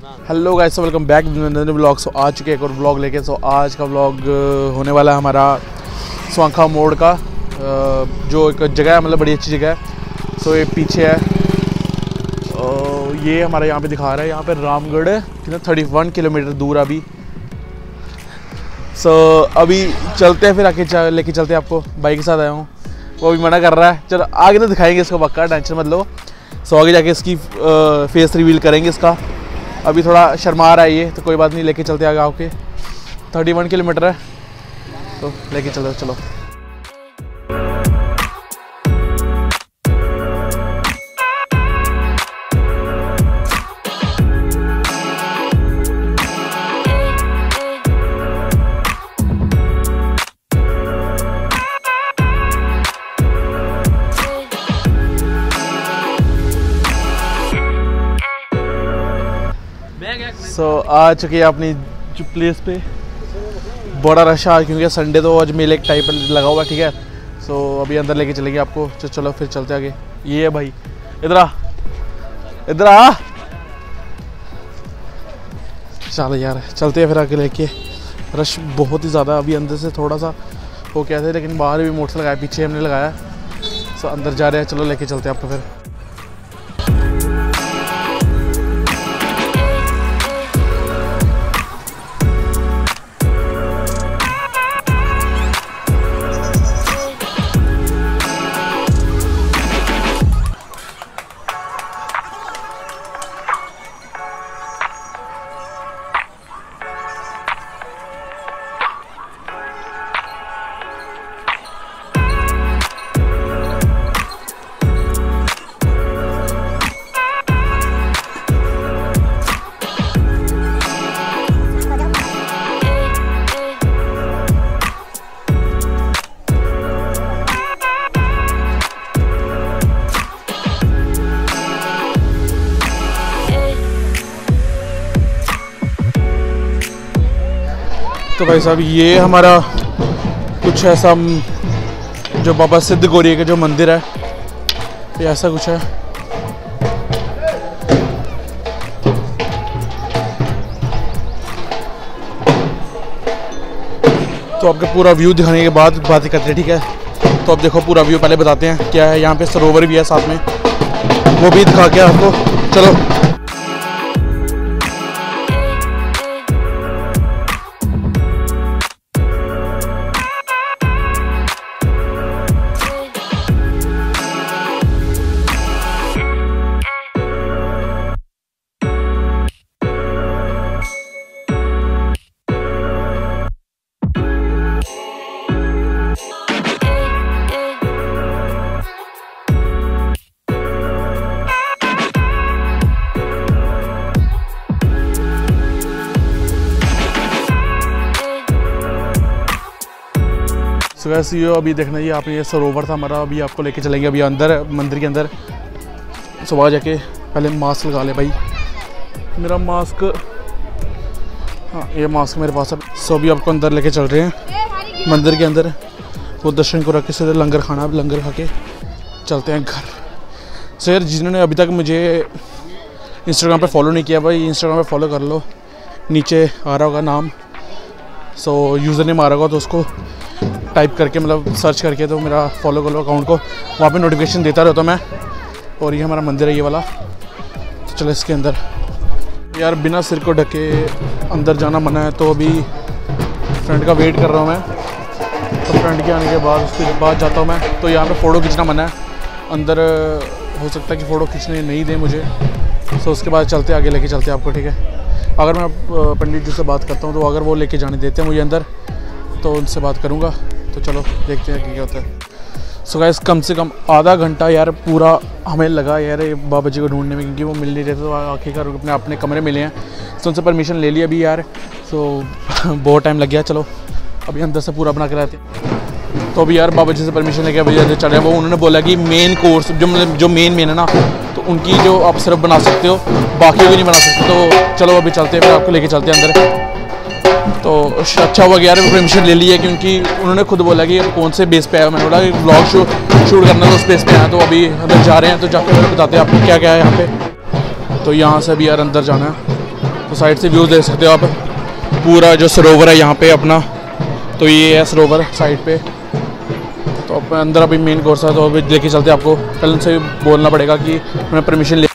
Hello guys, welcome back to blog. So आ चुके एक और ब्लॉग लेके। सो आज का ब्लॉग होने वाला है हमारा स्वांखा मोड़ का, जो एक जगह है, मतलब बड़ी अच्छी जगह है। सो ये पीछे है, ये हमारा यहाँ पे दिखा रहा है, यहाँ पे रामगढ़ है कितना 31 किलोमीटर दूर अभी। सो अभी चलते हैं, फिर आके लेके चलते हैं आपको। बाइक के साथ आया हूँ, वो अभी मना कर रहा है। चलो आगे तो दिखाएंगे इसको पक्का, टेंशन मत लो। सो आगे जाके इसकी फेस रिवील करेंगे इसका। अभी थोड़ा शर्मा रहा है ये, तो कोई बात नहीं, लेके चलते आगे। आपके 31 किलोमीटर है, तो लेके चलो चलो। सो आ चुके हैं अपनी जो प्लेस पे। बड़ा रश है क्योंकि संडे तो आज मेले एक टाइप लगा हुआ है, ठीक है। सो अभी अंदर लेके चलेंगे आपको। चलो फिर चलते आगे। ये है भाई, इधर आ, इधर आ। चलो यार चलते हैं फिर आगे लेके। रश बहुत ही ज़्यादा, अभी अंदर से थोड़ा सा वो कहते हैं, लेकिन बाहर भी मोटर लगाया, पीछे हमने लगाया। सो अंदर जा रहे हैं, चलो लेके चलते हैं आपको फिर। तो भाई साहब, ये हमारा कुछ ऐसा जो बाबा सिद्ध गौरी का जो मंदिर है, ये ऐसा कुछ है। तो आपको पूरा व्यू दिखाने के बाद बातें करते हैं, ठीक है। तो अब देखो पूरा व्यू पहले बताते हैं क्या है। यहाँ पे सरोवर भी है साथ में, वो भी दिखा के आपको। चलो वैसे ये अभी देखना, ये आप ये सरोवर था हमारा। अभी आपको लेके चलेंगे अभी अंदर मंदिर के अंदर। सुबह जाके पहले मास्क लगा ले भाई, मेरा मास्क, हाँ ये मास्क मेरे पास है। सो अभी आपको अंदर लेके चल रहे हैं मंदिर के अंदर। वो दर्शन को रख के सीधे लंगर खाना, लंगर खा के चलते हैं घर। सो यार जिन्होंने अभी तक मुझे इंस्टाग्राम पे फॉलो नहीं किया भाई, इंस्टाग्राम पे फॉलो कर लो, नीचे आ रहा होगा नाम। सो यूज़र नेम आ रहा होगा, तो उसको टाइप करके, मतलब सर्च करके, तो मेरा फॉलो कर लो अकाउंट को। वहाँ पे नोटिफिकेशन देता रहता हूँ मैं। और ये हमारा मंदिर है, ये वाला। तो चलो इसके अंदर। यार बिना सिर को ढके अंदर जाना मना है, तो अभी फ्रेंड का वेट कर रहा हूँ मैं। तो फ्रेंड के आने के बाद उसके बाद जाता हूँ मैं। तो यहाँ पे फ़ोटो खींचना मना है, अंदर हो सकता है कि फ़ोटो खींचने नहीं दें मुझे। तो उसके बाद चलते आगे, लेके चलते आपको, ठीक है। अगर मैं पंडित जी से बात करता हूँ, तो अगर वो लेके जाने देते हैं मुझे अंदर, तो उनसे बात करूँगा। तो चलो देखते हैं क्या होता है। सो गाइस, कम से कम आधा घंटा यार पूरा हमें लगा यार ये बाबा जी को ढूंढने में, क्योंकि वो मिल नहीं रहे थे। तो आखिरकार अपने कमरे मिले हैं। तो उनसे परमिशन ले ली अभी यार। सो बहुत टाइम लग गया। चलो अभी अंदर से पूरा बना के रहते हैं। तो अभी यार बाबा जी से परमिशन लेके अभी अंदर चढ़े। वो उन्होंने बोला कि मेन कोर्स जो मेन है ना, तो उनकी जो आप सिर्फ बना सकते हो, बाकी भी नहीं बना सकते। तो चलो अभी चलते हैं, फिर आपको लेके चलते हैं अंदर। तो अच्छा हुआ यार परमिशन ले ली है, क्योंकि उन्होंने खुद बोला कि कौन से बेस पे आया। मैंने बोला कि ब्लॉग शूट करना तो उस बेस पे आया। तो अभी अंदर जा रहे हैं, तो जाकर बताते हैं आपको क्या क्या है यहाँ पे। तो यहाँ से अभी यार अंदर जाना है। तो साइड से व्यूज़ देख सकते हो आप, पूरा जो सरोवर है यहाँ पे अपना, तो ये है सरोवर साइड पे। तो अब अंदर अभी मेन कोर्स है, तो अभी लेके चलते हैं आपको। पहले उनसे बोलना पड़ेगा कि उन्हें परमिशन ले।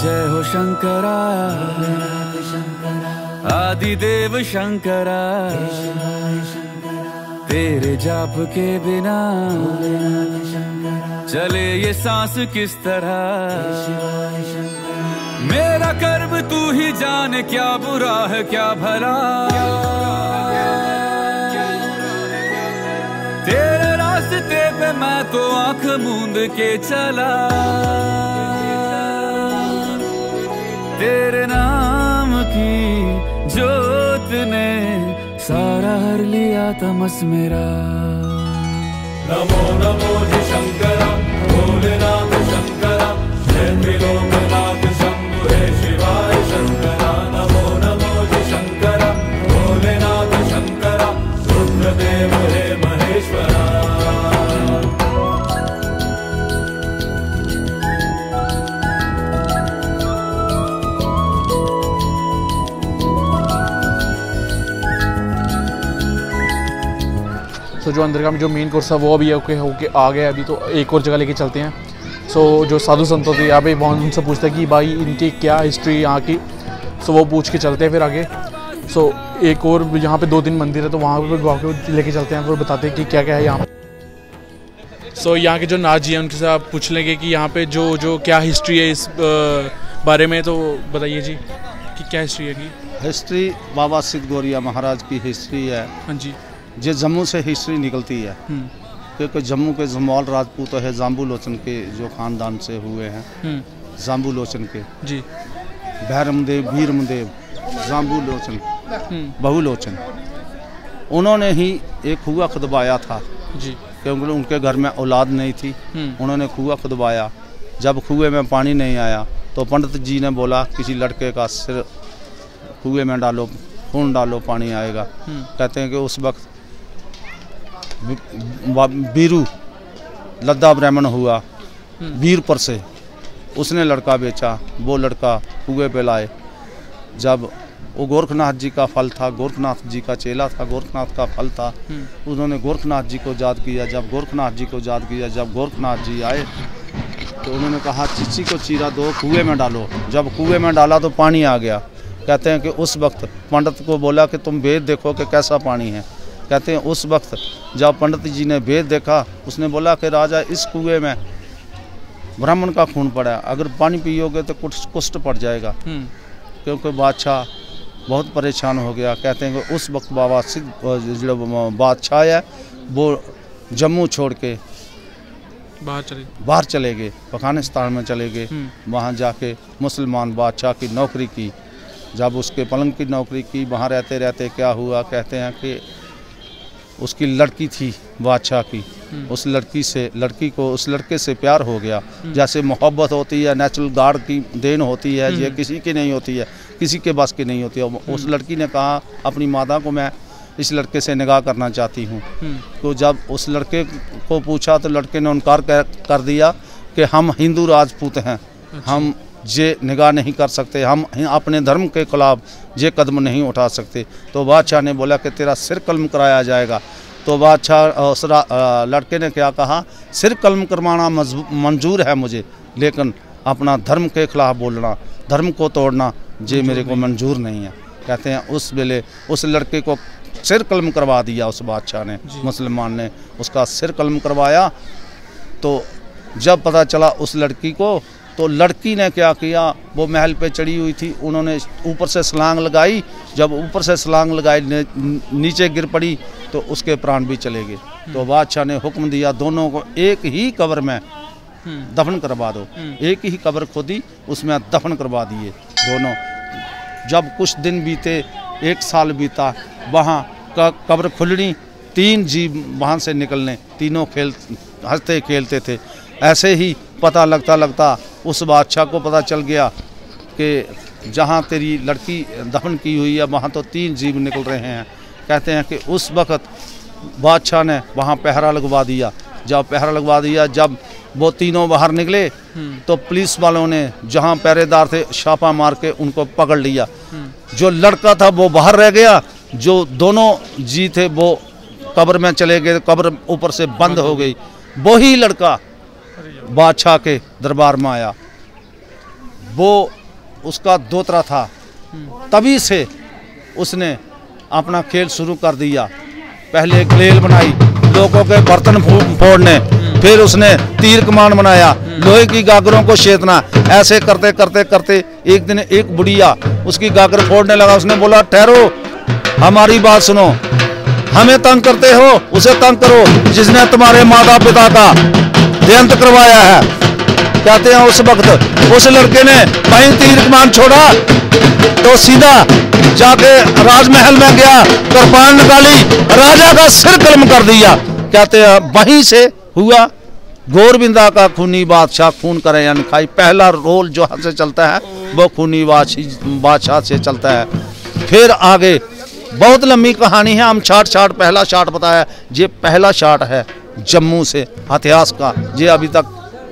जय हो शंकरा, आदिदेव शंकरा, तेरे जाप के बिना चले ये सांस किस तरह। मेरा कर्म तू ही जाने, क्या बुरा है क्या भला, तेरे रास्ते पे मैं तो आंख मूंद के चला। तेरे नाम की जोत ने सारा हर लिया तमस मेरा। नमो नमो जी शंकरा, भोलेनाथ शंकरा, जय त्रिलोकनाथ शंभु हे शिवाय शंकरा। नमो नमो जी शंकरा, भोलेनाथ शंकरा, रुद्रदेव हे महेश्वरा। तो जो अंदर का जो मेन कोर्स है वो अभी ओके होके आ गया। अभी तो एक और जगह लेके चलते हैं। सो जो साधु संत होते हैं यहाँ पे, वहाँ उनसे पूछते हैं कि भाई इनकी क्या हिस्ट्री यहाँ की। सो वो पूछ के चलते हैं फिर आगे। सो एक और यहाँ पे 2-3 मंदिर है, तो वहाँ पे वाक़ई लेके चलते हैं, फिर बताते हैं कि क्या क्या है यहाँ पे। सो यहाँ के जो नाथ जी हैं उनके से आप पूछ लेंगे कि यहाँ पे जो क्या हिस्ट्री है इस बारे में। तो बताइए जी कि क्या हिस्ट्री है की। हिस्ट्री बाबा सिद्ध गौरिया महाराज की हिस्ट्री है। हाँ जी। ये जम्मू से हिस्ट्री निकलती है, क्योंकि जम्मू के जमवाल राजपूत है, जाम्बू लोचन के जो खानदान से हुए हैं, जाम्बू लोचन के जी, भैरमदेव वीरमदेव जाम्बू लोचन बहुलोचन, उन्होंने ही एक कुआं खुदवाया था जी, क्योंकि उनके घर में औलाद नहीं थी। उन्होंने कुआं खुदवाया। जब कुएं में पानी नहीं आया तो पंडित जी ने बोला किसी लड़के का सिर कुएं में डालो, खून डालो, पानी आएगा। कहते हैं कि उस वक्त बीरू लद्दा ब्राह्मण हुआ वीरपुर से, उसने लड़का बेचा। वो लड़का कुएं पे लाए। जब वो गोरखनाथ जी का फल था, गोरखनाथ जी का चेला था, गोरखनाथ का फल था, उन्होंने गोरखनाथ जी को याद किया। जब गोरखनाथ जी को याद किया, जब गोरखनाथ जी आए तो उन्होंने कहा चिच्ची को चीरा दो, कुएं में डालो। जब कुएं में डाला तो पानी आ गया। कहते हैं कि उस वक्त पंडित को बोला कि तुम वेद देखो कि कैसा पानी है। कहते हैं उस वक्त जब पंडित जी ने वेद देखा, उसने बोला कि राजा इस कुएं में ब्राह्मण का खून पड़ा है, अगर पानी पियोगे तो कुछ कुष्ठ पड़ जाएगा। क्योंकि बादशाह बहुत परेशान हो गया। कहते हैं कि उस वक्त बाबा सिद्ध जो बादशाह है वो जम्मू छोड़ के बाहर चले गए, अफगानिस्तान में चले गए। वहाँ जाके मुसलमान बादशाह की नौकरी की। जब उसके पलंग की नौकरी की, वहाँ रहते रहते क्या हुआ, कहते हैं कि उसकी लड़की थी बादशाह की, उस लड़की को उस लड़के से प्यार हो गया। जैसे मोहब्बत होती है, नेचुरल गॉड की देन होती है, ये किसी की नहीं होती है, किसी के बस की नहीं होती है। उस लड़की ने कहा अपनी माता को मैं इस लड़के से निकाह करना चाहती हूँ। तो जब उस लड़के को पूछा तो लड़के ने इनकार कर दिया कि हम हिंदू राजपूत हैं, हम ये निगाह नहीं कर सकते, हम अपने धर्म के खिलाफ ये कदम नहीं उठा सकते। तो बादशाह ने बोला कि तेरा सिर कलम कराया जाएगा। तो बादशाह उस लड़के ने क्या कहा, सिर कलम करवाना मंजूर है मुझे, लेकिन अपना धर्म के खिलाफ बोलना, धर्म को तोड़ना, ये मेरे को मंजूर नहीं है। कहते हैं उस वेले उस लड़के को सिर कलम करवा दिया उस बादशाह ने, मुसलमान ने उसका सिर कलम करवाया। तो जब पता चला उस लड़की को, तो लड़की ने क्या किया, वो महल पे चढ़ी हुई थी, उन्होंने ऊपर से छलांग लगाई। जब ऊपर से छलांग लगाई नीचे गिर पड़ी तो उसके प्राण भी चले गए। तो बादशाह ने हुक्म दिया दोनों को एक ही कब्र में दफन करवा दो। एक ही कब्र खोदी, उसमें दफन करवा दिए दोनों। जब कुछ दिन बीते, 1 साल बीता, वहाँ कब्र खुलनी 3 जीव वहाँ से निकलने, तीनों हंसते खेलते थे। ऐसे ही पता लगता उस बादशाह को पता चल गया कि जहाँ तेरी लड़की दफन की हुई है वहाँ तो 3 जीव निकल रहे हैं। कहते हैं कि उस वक़्त बादशाह ने वहाँ पहरा लगवा दिया। जब पहरा लगवा दिया, जब वो तीनों बाहर निकले तो पुलिस वालों ने जहाँ पहरेदार थे छापा मार के उनको पकड़ लिया। जो लड़का था वो बाहर रह गया, जो दोनों जी थे वो कब्र में चले गए, कब्र ऊपर से बंद हो गई। वही लड़का बादशाह के दरबार में आया, वो उसका दोतरा था। तभी से उसने अपना खेल शुरू कर दिया। पहले ग्लेल बनाई, लोगों के बर्तन फोड़ने, फिर उसने तीर कमान बनाया, लोहे की गागरों को छेदना। ऐसे करते करते करते एक दिन एक बुढ़िया उसकी गागर फोड़ने लगा। उसने बोला, ठहरो, हमारी बात सुनो, हमें तंग करते हो, उसे तंग करो जिसने तुम्हारे माता पिता का देहांत करवाया है। कहते हैं उस वक्त उस लड़के ने कहीं तीर कमान छोड़ा तो सीधा जाके राजमहल में गया, कृपाण निकाली, राजा का सिर कलम कर दिया। कहते हैं वहीं से हुआ गोरबिंदा का खूनी बादशाह, खून करे या न खाई। पहला रोल जो हाथ से चलता है वो खूनी बादशाह से चलता है। फिर आगे बहुत लंबी कहानी है, हम शार्ट पहला शार्ट बताया। ये पहला शार्ट है जम्मू से इतिहास का, ये अभी तक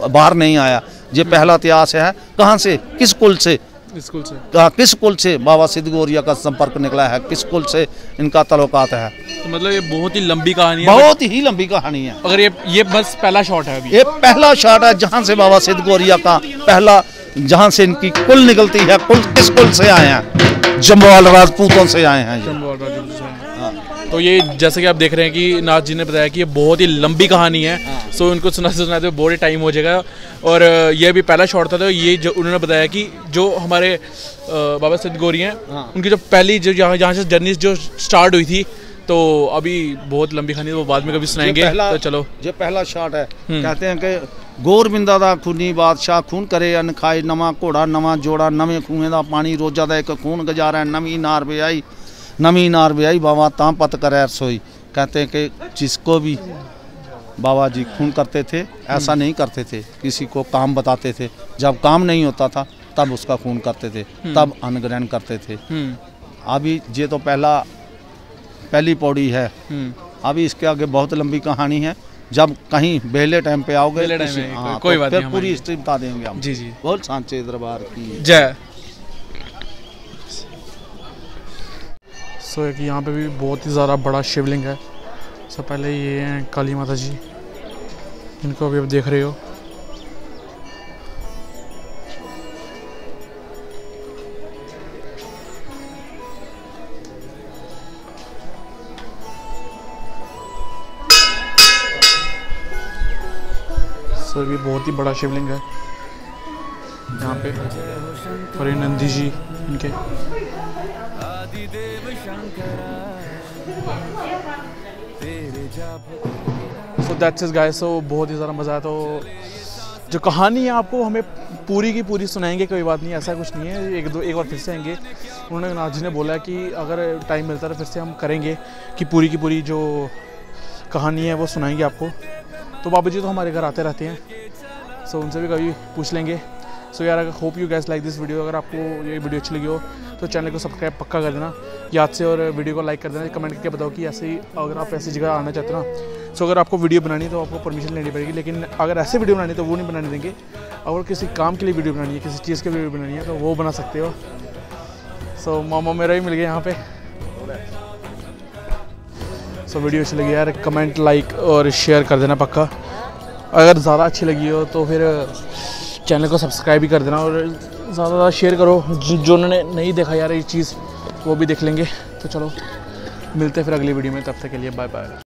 बाहर नहीं आया। ये पहला इतिहास है। कहाँ से, किस कुल से, किस कुल से बाबा सिद्ध गौरिया का संपर्क निकला है, किस कुल से इनका तल्लुकात है। तो मतलब ये बहुत ही लंबी कहानी है, बहुत ही लंबी कहानी है। अगर ये बस पहला शॉट है, अभी ये पहला शॉट है जहाँ से बाबा सिद्ध गौरिया का पहला, जहाँ से इनकी कुल निकलती है। कुल किस कुल से आए हैं, जम्वाल राजपूतों से आए हैं। तो ये जैसे कि आप देख रहे हैं कि नाथ जी ने बताया कि ये बहुत ही लंबी कहानी है। सो इनको सुनाते बहुत ही टाइम हो जाएगा। और ये भी पहला शॉट था। तो ये जो उन्होंने बताया कि जो हमारे बाबा सिद्ध गौरी हैं, उनकी जो पहली जो यहाँ से जर्नी जो स्टार्ट हुई थी, तो अभी बहुत लंबी कहानी वो बाद में कभी सुनाएंगे। तो चलो, ये पहला शॉट है। कहते हैं कि गोरबिंदा दा खूनी बादशाह, खून करे अन खाए, नवा घोड़ा नवा जोड़ा, नवे खूहें दा पानी, रोजा दा एक खून गुजारा, नवी नार ब्याई बाबा तां पत करे रसोई। कहते हैं कि जिसको भी बाबा जी खून करते थे, ऐसा नहीं करते थे, किसी को काम बताते थे। जब काम नहीं होता था तब उसका खून करते थे, तब अन्न ग्रहण करते थे। अभी ये तो पहली पौड़ी है। अभी इसके आगे बहुत लंबी कहानी है। जब कहीं बेहले टाइम पे आओगे, कोई बात नहीं, पूरी हिस्ट्री बता देंगे हम। जी। बहुत सांचे दरबार की जय। सो एक यहाँ पे भी बहुत ही ज़्यादा बड़ा शिवलिंग है। सब पहले ये हैं काली माता जी, इनको अभी आप देख रहे हो। सो ये भी बहुत ही बड़ा शिवलिंग है यहाँ पे। और ये नंदी जी इनके। So that's it guys. So बहुत ही ज़्यादा मज़ा आया। तो जो कहानी है आपको हमें पूरी की पूरी सुनाएंगे, कोई बात नहीं, ऐसा कुछ नहीं है। एक बार फिर से आएंगे। उन्होंने नाथ जी ने बोला कि अगर टाइम मिलता है तो फिर से हम करेंगे कि पूरी की पूरी जो कहानी है वो सुनाएंगे आपको। तो बाबा जी तो हमारे घर आते रहते हैं, सो उनसे भी कभी पूछ लेंगे। सो यार, अगर hope you gas like this video. अगर आपको ये वीडियो अच्छी लगी हो तो चैनल को सब्सक्राइब पक्का कर देना याद से, और वीडियो को लाइक कर देना। कमेंट करके बताओ कि ऐसे ही अगर आप ऐसी जगह आना चाहते हो ना। सो अगर आपको वीडियो बनानी है तो आपको परमिशन लेनी पड़ेगी, लेकिन अगर ऐसे वीडियो बनानी है तो वो नहीं बनाने देंगे। अगर किसी काम के लिए वीडियो बनानी है, किसी चीज़ के लिए वीडियो बनानी है तो वो बना सकते हो। सो मामा मेरा ही मिल गया यहाँ पे। सो वीडियो अच्छी लगी यार, कमेंट लाइक और शेयर कर देना पक्का। अगर ज़्यादा अच्छी लगी हो तो फिर चैनल को सब्सक्राइब भी कर देना, और ज़्यादा शेयर करो। जो उन्होंने नहीं देखा यार ये चीज़, वो भी देख लेंगे। तो चलो मिलते हैं फिर अगली वीडियो में, तब तक के लिए बाय बाय।